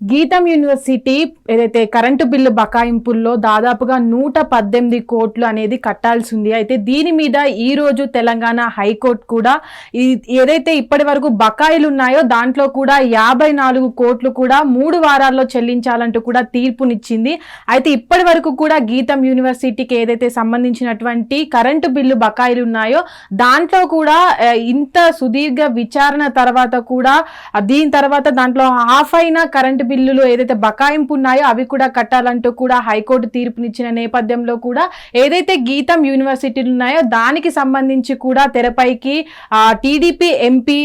గీతం యూనివర్సిటీ ఏదైతే current bill బకాయింపుల్లో దాదాపుగా 118 కోట్లు అనేది కట్టాల్సి ఉంది. అయితే దీని మీద ఈ రోజు తెలంగాణ హైకోర్టు కూడా ఏదైతే ఇప్పటి వరకు బకాయిలు ఉన్నాయో దాంట్లో కూడా 54 కోట్లు కూడా 3 వారాల్లో చెల్లించాలంటూ కూడా తీర్పునిచ్చింది. అయితే ఇప్పటి వరకు కూడా గీతం యూనివర్సిటీకి ఏదైతే సంబంధించినటువంటి కరెంటు బిల్లు బకాయిలు ఉన్నాయో దాంట్లో కూడా ఇంత సుదీర్ఘ విచారణ తర్వాత కూడా దీని తర్వాత దాంట్లో హాఫ్ అయిన కరెంటు బిల్లులు ఏదైతే బకాయింపు ఉన్నాయో అవి కూడా కట్టాలంటూ కూడా హైకోర్టు తీర్పునిచ్చిన నేపథ్యంలో కూడా ఏదైతే గీతం యూనివర్సిటీలు ఉన్నాయో దానికి సంబంధించి కూడా తెరపైకి టీడీపీ ఎంపీ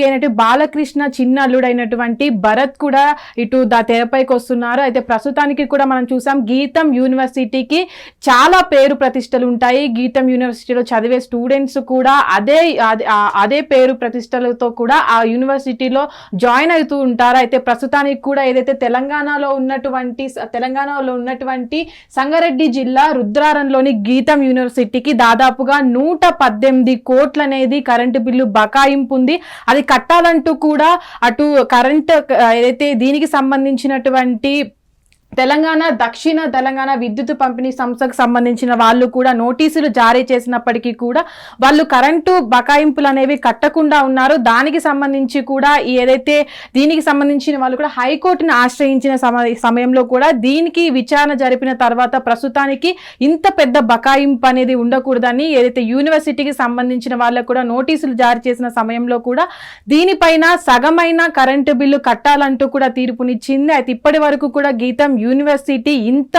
అయినటువంటి బాలకృష్ణ చిన్న అల్లుడైనటువంటి భరత్ కూడా ఇటు తెరపైకి వస్తున్నారు. అయితే ప్రస్తుతానికి కూడా మనం చూసాం గీతం యూనివర్సిటీకి చాలా పేరు ప్రతిష్టలు ఉంటాయి. గీతం యూనివర్సిటీలో చదివే స్టూడెంట్స్ కూడా అదే పేరు ప్రతిష్టలతో కూడా ఆ యూనివర్సిటీలో జాయిన్ అవుతూ ఉంటారు. అయితే ప్రస్తుతానికి కూడా ఏదైతే తెలంగాణలో ఉన్నటువంటి సంగారెడ్డి జిల్లా రుద్రారంలోని గీతం యూనివర్సిటీకి దాదాపుగా 118 కోట్లు అనేది కరెంటు బిల్లు బకాయింపు ఉంది. అది కట్టాలంటూ కూడా అటు కరెంట్ ఏదైతే దీనికి సంబంధించినటువంటి దక్షిణ తెలంగాణ విద్యుత్ పంపిణీ సంస్థకు సంబంధించిన వాళ్ళు కూడా నోటీసులు జారీ చేసినప్పటికీ కూడా వాళ్ళు కరెంటు బకాయింపులు అనేవి కట్టకుండా ఉన్నారు. దానికి సంబంధించి కూడా ఏదైతే దీనికి సంబంధించిన వాళ్ళు కూడా హైకోర్టును ఆశ్రయించిన సమయంలో కూడా దీనికి విచారణ జరిపిన తర్వాత ప్రస్తుతానికి ఇంత పెద్ద బకాయింపు అనేది ఉండకూడదని ఏదైతే యూనివర్సిటీకి సంబంధించిన వాళ్ళకు కూడా నోటీసులు జారీ చేసిన సమయంలో కూడా దీనిపైన సగమైన కరెంటు బిల్లు కట్టాలంటూ కూడా తీర్పునిచ్చింది. అయితే ఇప్పటి వరకు కూడా గీతం యూనివర్సిటీ ఇంత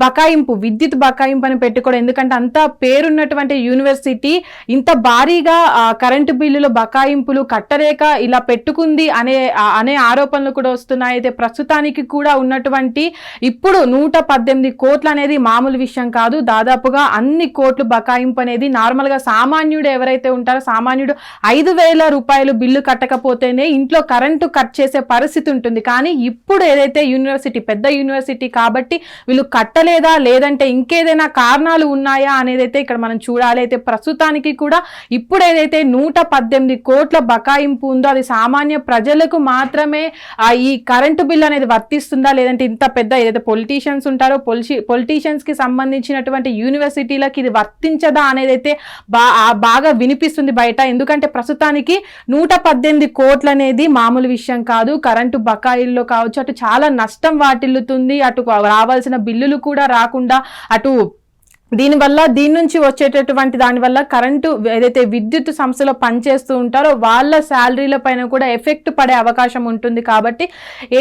బకాయింపు విద్యుత్ బకాయింపు అని పెట్టుకోవడం, ఎందుకంటే అంత పేరున్నటువంటి యూనివర్సిటీ ఇంత భారీగా కరెంటు బిల్లుల బకాయింపులు కట్టలేక ఇలా పెట్టుకుంది అనే ఆరోపణలు కూడా వస్తున్నాయి. అయితే ప్రస్తుతానికి కూడా ఉన్నటువంటి ఇప్పుడు 118 కోట్లు అనేది మామూలు విషయం కాదు. దాదాపుగా అన్ని కోట్లు బకాయింపు అనేది నార్మల్ గా సామాన్యుడు ఎవరైతే ఉంటారో సామాన్యుడు 5,000 రూపాయలు బిల్లు కట్టకపోతేనే ఇంట్లో కరెంటు కట్ చేసే పరిస్థితి ఉంటుంది. కానీ ఇప్పుడు ఏదైతే యూనివర్సిటీ పెద్ద యూనివర్సిటీ కాబట్టి వీళ్ళు కట్టలేదా లేదంటే ఇంకేదైనా కారణాలు ఉన్నాయా అనేది అయితే ఇక్కడ మనం చూడాలి. అయితే ప్రస్తుతానికి కూడా ఇప్పుడు ఏదైతే 118 కోట్ల బకాయింపు ఉందో అది సామాన్య ప్రజలకు మాత్రమే ఈ కరెంటు బిల్ అనేది వర్తిస్తుందా లేదంటే ఇంత పెద్ద ఏదైతే పొలిటీషియన్స్ ఉంటారో పొలిటీషియన్స్ కి సంబంధించినటువంటి యూనివర్సిటీలకు ఇది వర్తించదా అనేది అయితే బాగా వినిపిస్తుంది బయట. ఎందుకంటే ప్రస్తుతానికి 118 కోట్లు అనేది మామూలు విషయం కాదు. కరెంటు బకాయిల్లో కావచ్చు అటు చాలా నష్టం వాటిల్లుతుంది. అటు రావాల్సిన బిల్లులు కూడా రాకుండా అటు దీని నుంచి వచ్చేటటువంటి దానివల్ల కరెంటు ఏదైతే విద్యుత్ సంస్థలో పనిచేస్తూ ఉంటారో వాళ్ళ శాలరీల పైన కూడా ఎఫెక్ట్ పడే అవకాశం ఉంటుంది. కాబట్టి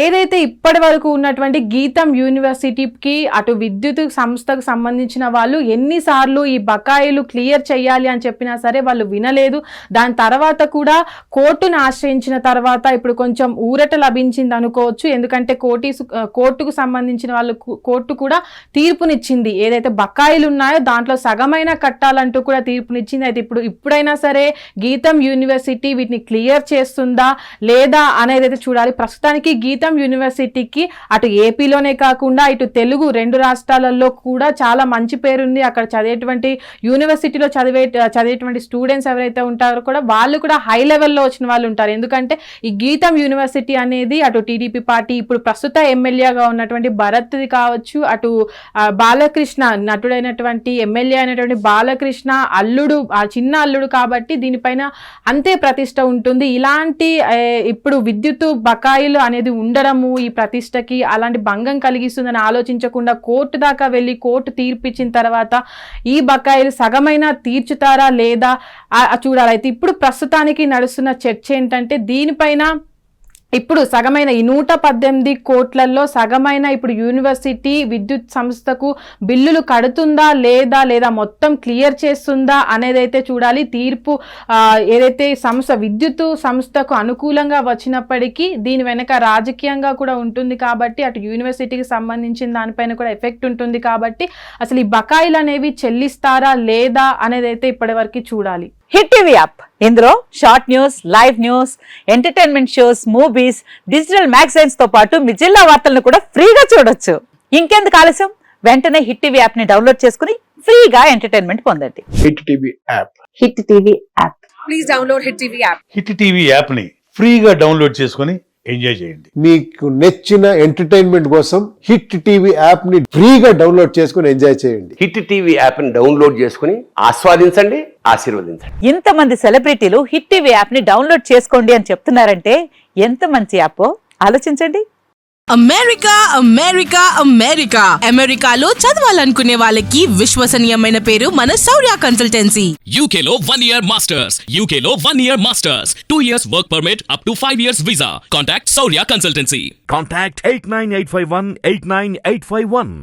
ఏదైతే ఇప్పటి వరకు ఉన్నటువంటి గీతం యూనివర్సిటీకి అటు విద్యుత్ సంస్థకు సంబంధించిన వాళ్ళు ఎన్నిసార్లు ఈ బకాయిలు క్లియర్ చేయాలి అని చెప్పినా సరే వాళ్ళు వినలేదు. దాని తర్వాత కూడా కోర్టును ఆశ్రయించిన తర్వాత ఇప్పుడు కొంచెం ఊరట లభించింది అనుకోవచ్చు. ఎందుకంటే కోర్టుకు సంబంధించిన వాళ్ళు కోర్టు కూడా తీర్పునిచ్చింది. ఏదైతే బకాయిలు దాంట్లో సగమైన కట్టాలంటూ కూడా తీర్పునిచ్చింది. అయితే ఇప్పుడైనా సరే గీతం యూనివర్సిటీ వీటిని క్లియర్ చేస్తుందా లేదా అనేది అయితే చూడాలి. ప్రస్తుతానికి గీతం యూనివర్సిటీకి అటు ఏపీలోనే కాకుండా ఇటు తెలుగు 2 రాష్ట్రాలలో కూడా చాలా మంచి పేరుంది. అక్కడ చదివేటువంటి యూనివర్సిటీలో చదివేటువంటి స్టూడెంట్స్ ఎవరైతే ఉంటారో కూడా వాళ్ళు కూడా హై లెవెల్లో వచ్చిన వాళ్ళు ఉంటారు. ఎందుకంటే ఈ గీతం యూనివర్సిటీ అనేది అటు టీడీపీ పార్టీ ఇప్పుడు ప్రస్తుత ఎమ్మెల్యేగా ఉన్నటువంటి భరత్ కావచ్చు, అటు బాలకృష్ణ నటుడైనటువంటి ఎమ్మెల్యే అయినటువంటి బాలకృష్ణ అల్లుడు చిన్న అల్లుడు కాబట్టి దీనిపైన అంతే ప్రతిష్ట ఉంటుంది. ఇలాంటి ఇప్పుడు విద్యుత్ బకాయిలు అనేది ఉండడము ఈ ప్రతిష్టకి అలాంటి భంగం కలిగిస్తుందని ఆలోచించకుండా కోర్టు దాకా వెళ్ళి కోర్టు తీర్పిచ్చిన తర్వాత ఈ బకాయిలు సగమైన తీర్చుతారా లేదా చూడాలి. అయితే ఇప్పుడు ప్రస్తుతానికి నడుస్తున్న చర్చ ఏంటంటే దీనిపైన ఇప్పుడు సగమైన ఈ 118 కోట్లలో సగమైన ఇప్పుడు యూనివర్సిటీ విద్యుత్ సంస్థకు బిల్లులు కడుతుందా లేదా మొత్తం క్లియర్ చేస్తుందా అనేది అయితే చూడాలి. తీర్పు ఏదైతే విద్యుత్ సంస్థకు అనుకూలంగా వచ్చినప్పటికీ దీని వెనక రాజకీయంగా కూడా ఉంటుంది కాబట్టి అటు యూనివర్సిటీకి సంబంధించిన దానిపైన కూడా ఎఫెక్ట్ ఉంటుంది. కాబట్టి అసలు ఈ బకాయిలు అనేవి చెల్లిస్తారా లేదా అనేది అయితే ఇప్పటి వరకు చూడాలి. హిట్ టీవీ యాప్ ఇందులో short news, live news, entertainment shows, movies, digital magazines తో పాటు మీ జిల్లా వార్తలను కూడా ఫ్రీగా చూడొచ్చు. ఇంకెందుకు ఆలస్యం, వెంటనే హిట్ టీవీ యాప్ ని డౌన్లోడ్ చేసుకుని ఫ్రీగా ఎంటర్టైన్మెంట్ పొందండి. Hit TV app. Hit TV app. Please download hit TV app. Hit TV app ని ఫ్రీగా డౌన్లోడ్ చేసుకుని ఎంజాయ్ చేయండి. మీకు నచ్చిన ఎంటర్టైన్మెంట్ కోసం హిట్ టీవీ యాప్ ని ఫ్రీగా డౌన్లోడ్ చేసుకుని ఎంజాయ్ చేయండి. హిట్ టీవీ యాప్ని డౌన్లోడ్ చేసుకుని ఆస్వాదించండి, ఆశీర్వదించండి. ఇంతమంది సెలబ్రిటీలు హిట్ టీవీ యాప్ ని డౌన్లోడ్ చేసుకోండి అని చెప్తున్నారంటే ఎంత మంచి యాప్ ఆలోచించండి. అమెరికా అమెరికా అమెరికా అమెరికాలో చదవాలనుకునే వాళ్ళకి విశ్వసనీయమైన పేరు మన శౌర్య కన్సల్టెన్సీ. UK లో 1 year masters. UK లో 1 year masters. 2 years work permit up to 5 years visa. Contact Saurya Consultancy. Contact 89851 89851.